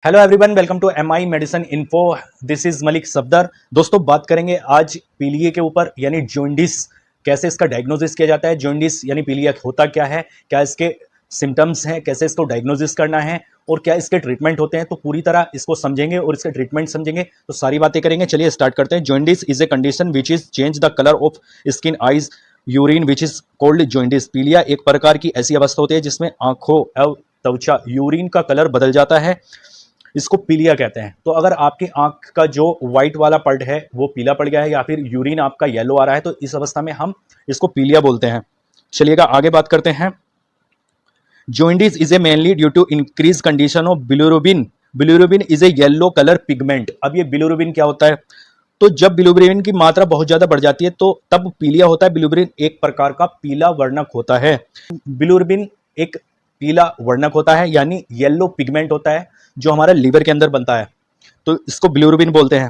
Hello everyone, welcome to MI medicine info. This is Malik Safdar. दोस्तों, बात करेंगे आज पीलिया के ऊपर, यानी जॉन्डिस। कैसे इसका डायग्नोसिस किया जाता है, जॉन्डिस यानी पीलिया होता क्या है, क्या इसके सिम्टम्स हैं, कैसे इसको डायग्नोसिस करना है और क्या इसके ट्रीटमेंट होते हैं। तो पूरी तरह इसको समझेंगे और इसके ट्रीटमेंट समझेंगे, तो सारी बातें करेंगे। चलिए स्टार्ट करते हैं। Jaundice is a condition which is change the colour of skin, eyes, urine which is cold jaundice. पीलिया एक प्रकार की ऐसी अवस्था होती है जिसमें आंखों एवं त्वचा, यूरिन का कलर बदल जाता है। इसको पीलिया कहते हैं। तो अगर आपकी आंख का जो व्हाइट वाला पार्ट है वो पीला पड़ गया है या फिर यूरिन आपका येलो आ रहा है, तो इस अवस्था में हम इसको पीलिया बोलते हैं। चलिएगा आगे बात करते हैं। Jaundice is a mainly due to increase condition of bilirubin. Bilirubin is a yellow colour pigment. अब ये बिलिरुबिन क्या होता है? तो जब बिलिरुबिन की मात्रा बहुत ज्यादा बढ़ जाती है तो तब पीलिया होता है। बिलिरुबिन एक प्रकार का पीला वर्णक होता है। बिलिरुबिन एक पीला वर्णक होता है, यानी येलो पिगमेंट होता है जो हमारा लीवर के अंदर बनता है, तो इसको बिलिरुबिन बोलते हैं।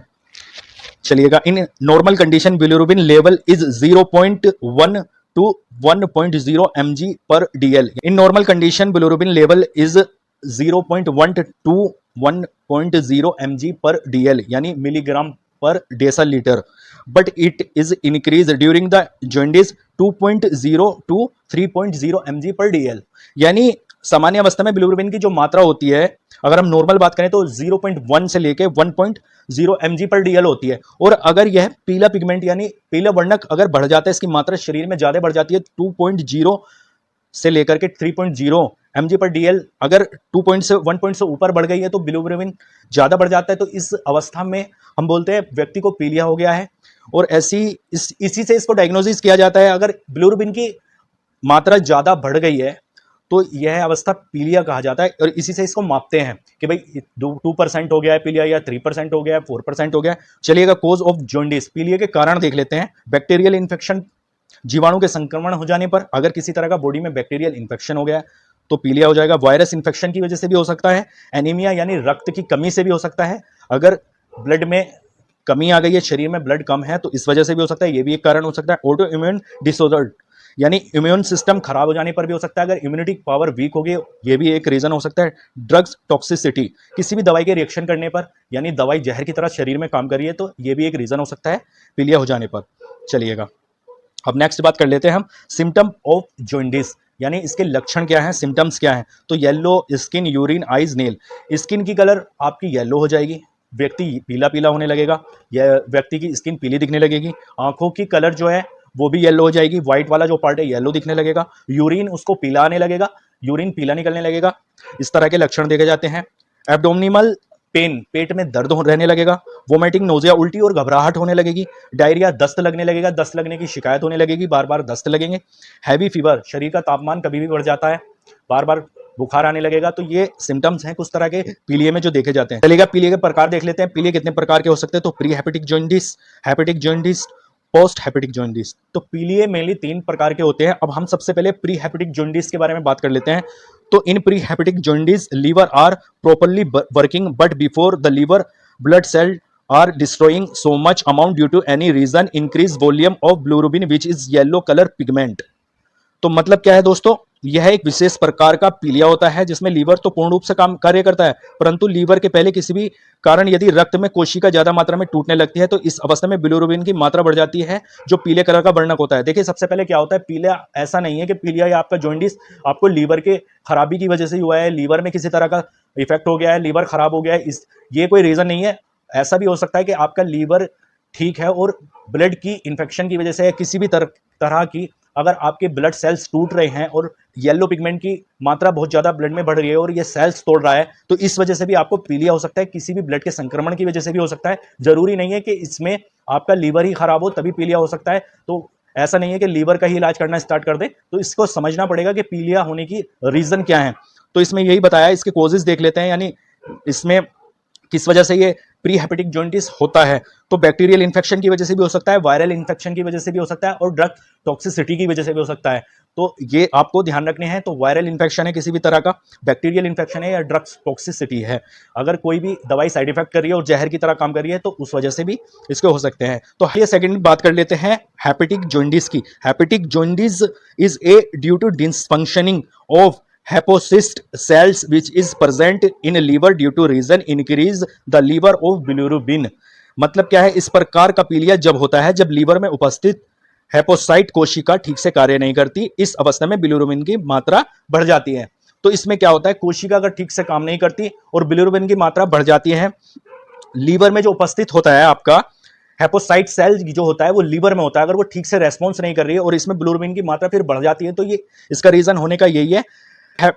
चलिएगा, in normal condition bilirubin level is 0.1 to 1.0 mg per DL। In normal condition bilirubin level is 0.1 to 1.0 mg per DL, यानी milligram per decilitre. But it is increase during the jaundice 2.0 to 3.0 mg per DL। यानी सामान्य अवस्था में bilirubin की जो मात्रा होती है, अगर हम नॉर्मल बात करें तो 0.1 से लेके 1.0 mg पर DL होती है। और अगर यह पीला पिगमेंट यानी पीला वर्णक अगर बढ़ जाता है, इसकी मात्रा शरीर में ज्यादा बढ़ जाती है, 2.0 से लेकर के 3.0 mg पर DL अगर 2 से 1 से ऊपर बढ़ गई है तो बिलिरुबिन ज्यादा बढ़ जाता है। तो इस अवस्था में हम बोलते हैं व्यक्ति को पीलिया हो गया है। और इसी से इसको डायग्नोसिस किया जाता है। अगर बिलिरुबिन की मात्रा ज्यादा बढ़ गई है तो यह अवस्था पीलिया कहा जाता है, और इसी से इसको मापते हैं कि भाई 2% हो गया है पीलिया, या 3% हो गया है, 4% हो गया है। चलिएगा, कोज ऑफ जॉन्डिस, पीलिया के कारण देख लेते हैं। बैक्टीरियल इन्फेक्शन, जीवाणु के संक्रमण हो जाने पर अगर किसी तरह का बॉडी में बैक्टीरियल इन्फेक्शन हो गया है तो पीलिया हो जाएगा। वायरस इन्फेक्शन की वजह से भी हो सकता है। एनीमिया यानी रक्त की कमी से भी हो सकता है। अगर ब्लड में कमी आ गई है, शरीर में ब्लड कम है, तो इस वजह से भी हो सकता है, ये भी एक कारण हो सकता है। ऑटो इम्यून डिसऑर्डर यानी इम्यून सिस्टम खराब हो जाने पर भी हो सकता है। अगर इम्यूनिटी पावर वीक हो गई, ये भी एक रीजन हो सकता है। ड्रग्स टॉक्सिसिटी, किसी भी दवाई के रिएक्शन करने पर, यानी दवाई जहर की तरह शरीर में काम कर रही है, तो ये भी एक रीजन हो सकता है पीलिया हो जाने पर। चलिएगा, अब नेक्स्ट बात कर लेते हैं हम सिम्टम ऑफ जॉन्डिस, यानी इसके लक्षण क्या हैं, सिम्टम्स क्या हैं। तो yellow skin, urine, eyes, nail. Skin की कलर आपकी येलो हो जाएगी, व्यक्ति पीला पीला होने लगेगा, या व्यक्ति की स्किन पीली दिखने लगेगी। आंखों की कलर जो है वो भी येलो हो जाएगी, व्हाइट वाला जो पार्ट है येलो दिखने लगेगा। यूरिन उसको पीला आने लगेगा, यूरिन पीला निकलने लगेगा। इस तरह के लक्षण देखे जाते हैं। एब्डोमिनल पेन, पेट में दर्द रहने लगेगा। वोमिटिंग, नोजिया, उल्टी और घबराहट होने लगेगी। डायरिया, दस्त लगने लगेगा, दस्त लगने की शिकायत होने लगेगी, बार बार दस्त लगेंगे। हैवी फीवर, शरीर का तापमान कभी भी बढ़ जाता है, बार बार बुखार आने लगेगा। तो ये सिम्टम्स हैं कुछ तरह के पीलिया में जो देखे जाते हैं। चलिएगा, पीलिया के प्रकार देख लेते हैं। पीलिया कितने प्रकार के हो सकते हैं? तो pre hepatic jaundice, hepatic jaundice, post hepatic jaundice. तो पीलिया मेनली 3 प्रकार के होते हैं। अब हम सबसे पहले प्री हेपेटिक जॉन्डिस के बारे में बात कर लेते हैं। तो in pre hepatic jaundice liver are properly working, but before the liver blood cell are destroying so much amount due to any reason increase volume of bilirubin which is yellow colour pigment. तो मतलब क्या है दोस्तों, यह एक विशेष प्रकार का पीलिया होता है जिसमें लीवर तो पूर्ण रूप से काम कार्य करता है, परंतु लीवर के पहले किसी भी कारण यदि रक्त में कोशिका ज्यादा मात्रा में टूटने लगती है तो इस अवस्था में बिलिरुबिन की मात्रा बढ़ जाती है, जो पीले कलर का वर्णक होता है। देखिए, सबसे पहले क्या होता है, पीला ऐसा नहीं है कि पीलिया या आपका जॉन्डिस आपको लीवर के खराबी की वजह से हुआ है, लीवर में किसी तरह का इफेक्ट हो गया है, लीवर खराब हो गया है, ये कोई रीजन नहीं है। ऐसा भी हो सकता है कि आपका लीवर ठीक है और ब्लड की इंफेक्शन की वजह से किसी भी तरह की, अगर आपके ब्लड सेल्स टूट रहे हैं और येलो पिगमेंट की मात्रा बहुत ज्यादा ब्लड में बढ़ रही है और ये सेल्स तोड़ रहा है, तो इस वजह से भी आपको पीलिया हो सकता है। किसी भी ब्लड के संक्रमण की वजह से भी हो सकता है। जरूरी नहीं है कि इसमें आपका लीवर ही खराब हो तभी पीलिया हो सकता है। तो ऐसा नहीं है कि लीवर का ही इलाज करना स्टार्ट कर दे। तो इसको समझना पड़ेगा कि पीलिया होने की रीजन क्या है। तो इसमें यही बताया, इसके कोजेस देख लेते हैं, यानी इसमें किस वजह से ये प्री हेपेटिक जॉन्डिस होता है। तो बैक्टीरियल इन्फेक्शन की वजह से भी हो सकता है, वायरल इन्फेक्शन की वजह से भी हो सकता है, और ड्रग टॉक्सिसिटी की वजह से भी हो सकता है। तो ये आपको ध्यान रखने हैं। तो वायरल इन्फेक्शन है किसी भी तरह का, बैक्टीरियल इन्फेक्शन है, या ड्रग्स टॉक्सिसिटी है। अगर कोई भी दवाई साइड इफेक्ट कर रही है और जहर की तरह काम कर रही है तो उस वजह से भी इसके हो सकते हैं। तो ये सेकंड बात कर लेते हैं हेपेटिक जॉन्डिस की। Hepatic jaundice is a due to dysfunctioning of hepatocyte cells which is present in liver due to reason increase the liver of bilirubin. मतलब क्या है, इस प्रकार का पीलिया जब होता है जब लीवर में उपस्थित हेपोसाइट कोशिका ठीक से कार्य नहीं करती, इस अवस्था में बिलिरुबिन की मात्रा बढ़ जाती है। तो इसमें क्या होता है, कोशिका अगर ठीक से काम नहीं करती और बिलिरुबिन की मात्रा बढ़ जाती है, लीवर में जो उपस्थित होता है आपका हेपोसाइट सेल जो होता है वो लीवर में होता है, अगर वो ठीक से रेस्पॉन्स नहीं कर रही है और इसमें बिलिरुबिन की मात्रा फिर बढ़ जाती है, तो ये इसका रीजन होने का यही है।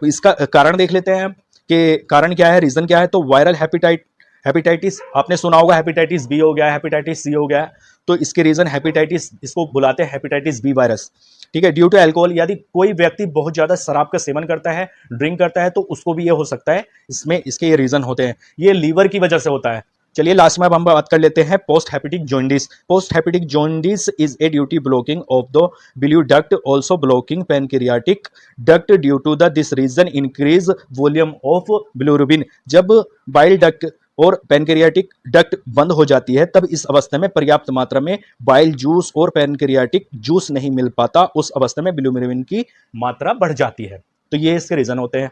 इसका कारण देख लेते हैं कि कारण क्या है, रीजन क्या है। तो वायरल हेपेटाइटिस आपने सुना होगा, हेपेटाइटिस बी हो गया, हेपेटाइटिस सी हो गया, तो इसके रीजन हेपेटाइटिस, इसको बुलाते हैं हेपेटाइटिस बी वायरस। ठीक है, ड्यू टू अल्कोहल, यदि कोई व्यक्ति बहुत ज्यादा शराब का सेवन करता है, ड्रिंक करता है, तो उसको भी ये हो सकता है, इसमें इसके ये रीजन होते हैं, ये लीवर की वजह से होता है। चलिए लास्ट में अब हम बात कर लेते हैं post hepatic jaundice. Post hepatic jaundice is a due to blocking of the biliary duct, also blocking pancreatic duct due to the this reason increase volume of bilirubin. जब बाइल डक्ट और पैनक्रियाटिक डक्ट बंद हो जाती है, तब इस अवस्था में पर्याप्त मात्रा में बाइल जूस और पैनक्रियाटिक जूस नहीं मिल पाता, उस अवस्था में बिलिरुबिन की मात्रा बढ़ जाती है। तो ये इसके रीजन होते हैं।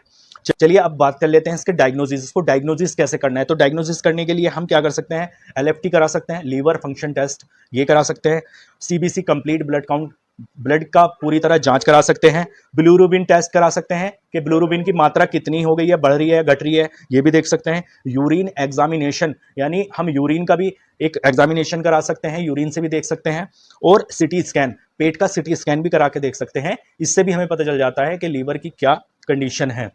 चलिए अब बात कर लेते हैं इसके डायग्नोसिस। इसको डायग्नोसिस कैसे करना है, तो डायग्नोसिस करने के लिए हम क्या कर सकते हैं, एलएफटी करा सकते हैं, लीवर फंक्शन टेस्ट ये करा सकते हैं, CBC complete blood count, blood का पूरी तरह जांच करा सकते हैं, बिलिरुबिन टेस्ट करा सकते हैं कि बिलिरुबिन की मात्रा कितनी हो गई है, बढ़ रही है, घट रही है, ये भी देख सकते हैं। यूरिन एग्जामिनेशन, यानी हम यूरिन का भी एक एग्जामिनेशन करा सकते हैं, यूरिन से भी देख सकते हैं, और सिटी स्कैन, पेट का सिटी स्कैन भी करा के देख सकते हैं। इससे भी हमें पता चल जाता है कि लीवर की क्या कंडीशन है।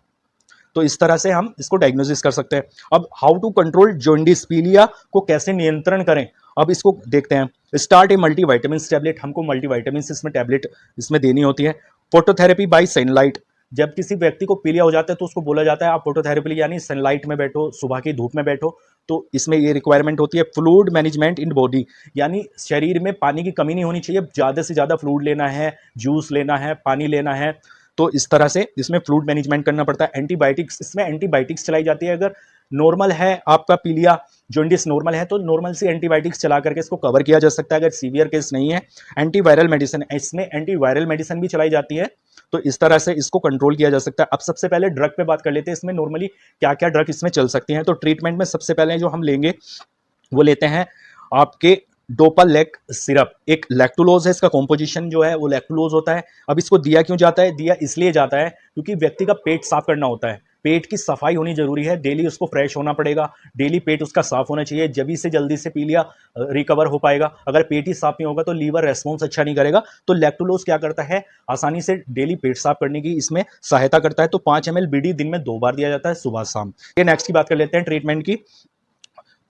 तो इस तरह से हम इसको डायग्नोसिस कर सकते हैं। अब हाउ टू कंट्रोल जॉन्डिस, पीलिया को कैसे नियंत्रण करें, अब इसको देखते हैं। स्टार्ट ए मल्टीविटामिन टैबलेट, हमको मल्टीविटामिन इसमें टैबलेट इसमें देनी होती है। फोटोथेरेपी बाय सनलाइट, जब किसी व्यक्ति को पीलिया हो जाता है तो उसको बोला जाता है आप फोटोथेरेपी यानी सनलाइट में बैठो, सुबह की धूप में बैठो, तो इसमें ये रिक्वायरमेंट होती है। फ्लूइड मैनेजमेंट इन बॉडी, यानी शरीर में पानी की कमी नहीं होनी चाहिए, ज़्यादा से ज़्यादा फ्लूइड लेना है, जूस लेना है, पानी लेना है, तो इस तरह से इसमें फ्लूइड मैनेजमेंट करना पड़ता है। एंटीबायोटिक्स, इसमें एंटीबायोटिक्स चलाई जाती है। अगर नॉर्मल है आपका पीलिया जॉन्डिस नॉर्मल है तो नॉर्मल सी एंटीबायोटिक्स चला करके इसको कवर किया जा सकता है। अगर सीवियर केस नहीं है, एंटीवायरल मेडिसिन, इसमें एंटीवायरल मेडिसिन भी चलाई जाती है, तो इस तरह से इसको कंट्रोल किया जा सकता है। अब सबसे पहले ड्रग पे बात कर लेते हैं, इसमें नॉर्मली क्या क्या ड्रग इसमें चल सकती हैं। तो ट्रीटमेंट में सबसे पहले जो हम लेंगे वो लेते हैं आपके डोपालेक सिरप, एक लैक्टुलोज है, इसका कॉम्पोजिशन जो है वो लैक्टुलोज होता है। अब इसको दिया क्यों जाता है, दिया इसलिए जाता है क्योंकि व्यक्ति का पेट साफ करना होता है, पेट की सफाई होनी जरूरी है, डेली उसको फ्रेश होना पड़ेगा, डेली पेट उसका साफ होना चाहिए, जब से जल्दी से पीलिया रिकवर हो पाएगा। अगर पेट ही साफ नहीं होगा तो लीवर रेस्पॉन्स अच्छा नहीं करेगा। तो लैक्टुलोज क्या करता है, आसानी से डेली पेट साफ करने की इसमें सहायता करता है। तो 5 ml बीडी दिन में 2 बार दिया जाता है, सुबह शाम। ये नेक्स्ट की बात कर लेते हैं ट्रीटमेंट की।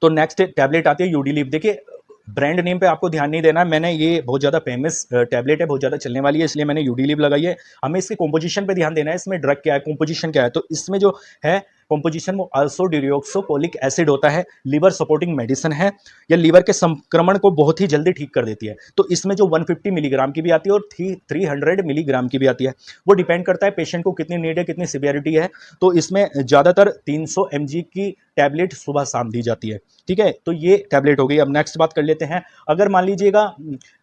तो नेक्स्ट टैबलेट आती है यूडीलिप। देखिए ब्रांड नेम पे आपको ध्यान नहीं देना है, मैंने ये बहुत ज़्यादा फेमस टैबलेट है, बहुत ज़्यादा चलने वाली है, इसलिए मैंने यूडीलिप लगाई है। हमें इसके कॉम्पोजिशन पे ध्यान देना है, इसमें ड्रग क्या है, कॉम्पोजिशन क्या है। तो इसमें जो है कॉम्पोजिशन वो अल्सो डिऑक्सोपोलिक एसिड होता है, लीवर सपोर्टिंग मेडिसिन है, या लीवर के संक्रमण को बहुत ही जल्दी ठीक कर देती है। तो इसमें जो 150 मिलीग्राम की भी आती है और 300 मिलीग्राम की भी आती है, वो डिपेंड करता है पेशेंट को कितनी नीड है, कितनी सिवियरिटी है। तो इसमें ज़्यादातर 300 mg की टैबलेट सुबह शाम दी जाती है। ठीक है, तो ये टैबलेट हो गई। अब नेक्स्ट बात कर लेते हैं, अगर मान लीजिएगा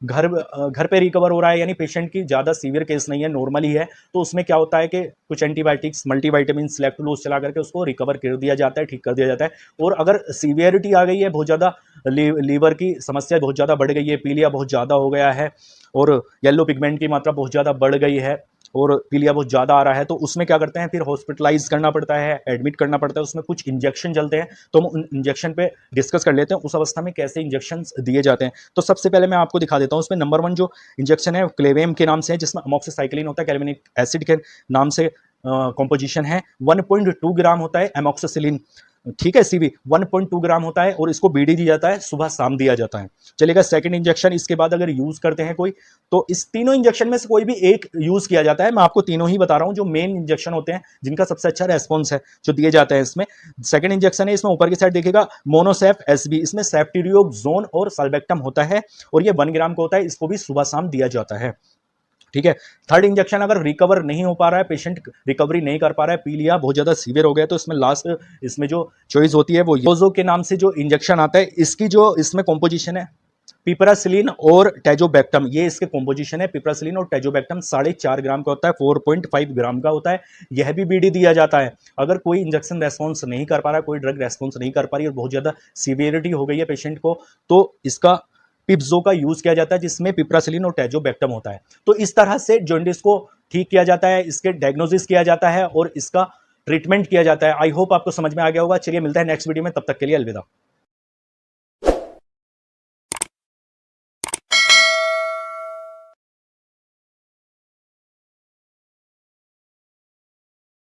घर पे रिकवर हो रहा है, यानी पेशेंट की ज़्यादा सीवियर केस नहीं है, नॉर्मली है, तो उसमें क्या होता है कि कुछ एंटीबायोटिक्स, मल्टीविटामिन, लैक्टुलोज चला करके उसको रिकवर कर दिया जाता है, ठीक कर दिया जाता है। और अगर सीवियरिटी आ गई है, बहुत ज़्यादा लीवर की समस्या बहुत ज़्यादा बढ़ गई है, पीलिया बहुत ज़्यादा हो गया है और येलो पिगमेंट की मात्रा बहुत ज़्यादा बढ़ गई है और पीलिया बहुत ज़्यादा आ रहा है, तो उसमें क्या करते हैं, फिर हॉस्पिटलाइज करना पड़ता है, एडमिट करना पड़ता है, उसमें कुछ इंजेक्शन चलते हैं। तो हम उन इंजेक्शन पे डिस्कस कर लेते हैं, उस अवस्था में कैसे इंजेक्शन दिए जाते हैं। तो सबसे पहले मैं आपको दिखा देता हूँ, उसमें नंबर 1 जो इंजेक्शन है क्लेवेम के नाम से है, जिसमें अमोक्सिसाइक्लिन होता है, कैल्विनिक एसिड के नाम से कॉम्पोजिशन है। 1.2 ग्राम होता है एमोक्सिसिलिन, ठीक है, सीवी 1.2 ग्राम होता है और इसको बीडी दिया जाता है, सुबह शाम दिया जाता है। चलेगा सेकंड इंजेक्शन, इसके बाद अगर यूज करते हैं कोई, तो इस तीनों इंजेक्शन में से कोई भी एक यूज किया जाता है। मैं आपको तीनों ही बता रहा हूं जो मेन इंजेक्शन होते हैं, जिनका सबसे अच्छा रेस्पॉन्स है, जो दिए जाते हैं इसमें। सेकंड इंजेक्शन है, इसमें ऊपर की साइड देखिएगा मोनोसेफ एसबी, इसमें सेफ्टिरियोक्सोन और सल्बेक्टम होता है और ये 1 ग्राम का होता है, इसको भी सुबह शाम दिया जाता है। ठीक है, थर्ड इंजेक्शन अगर रिकवर नहीं हो पा रहा है, पेशेंट रिकवरी नहीं कर पा रहा है, पीलिया बहुत ज्यादा सीवियर हो गया, तो इसमें लास्ट इसमें जो चॉइस होती है वो योजो के नाम से जो इंजेक्शन आता है, इसकी जो इसमें कॉम्पोजिशन है पिपरासिलिन और टेजोबैक्टम, ये इसके कॉम्पोजिशन है। पिपरासिलिन और टेजोबैक्टम 4.5 ग्राम का होता है, 4.5 ग्राम का होता है। यह भी बीडी दिया जाता है। अगर कोई इंजेक्शन रेस्पॉन्स नहीं कर पा रहा, कोई ड्रग रेस्पॉन्स नहीं कर पा रही और बहुत ज़्यादा सीवियरिटी हो गई है पेशेंट को, तो इसका पिप्जो का यूज किया जाता है, जिसमें पिपरासिलिन और टेजोबैक्टम होता है। तो इस तरह से जॉन्डिस को ठीक किया जाता है, इसके डायग्नोसिस किया जाता है और इसका ट्रीटमेंट किया जाता है। आई होप आपको समझ में आ गया होगा। चलिए मिलता है नेक्स्ट वीडियो में, तब तक के लिए अलविदा।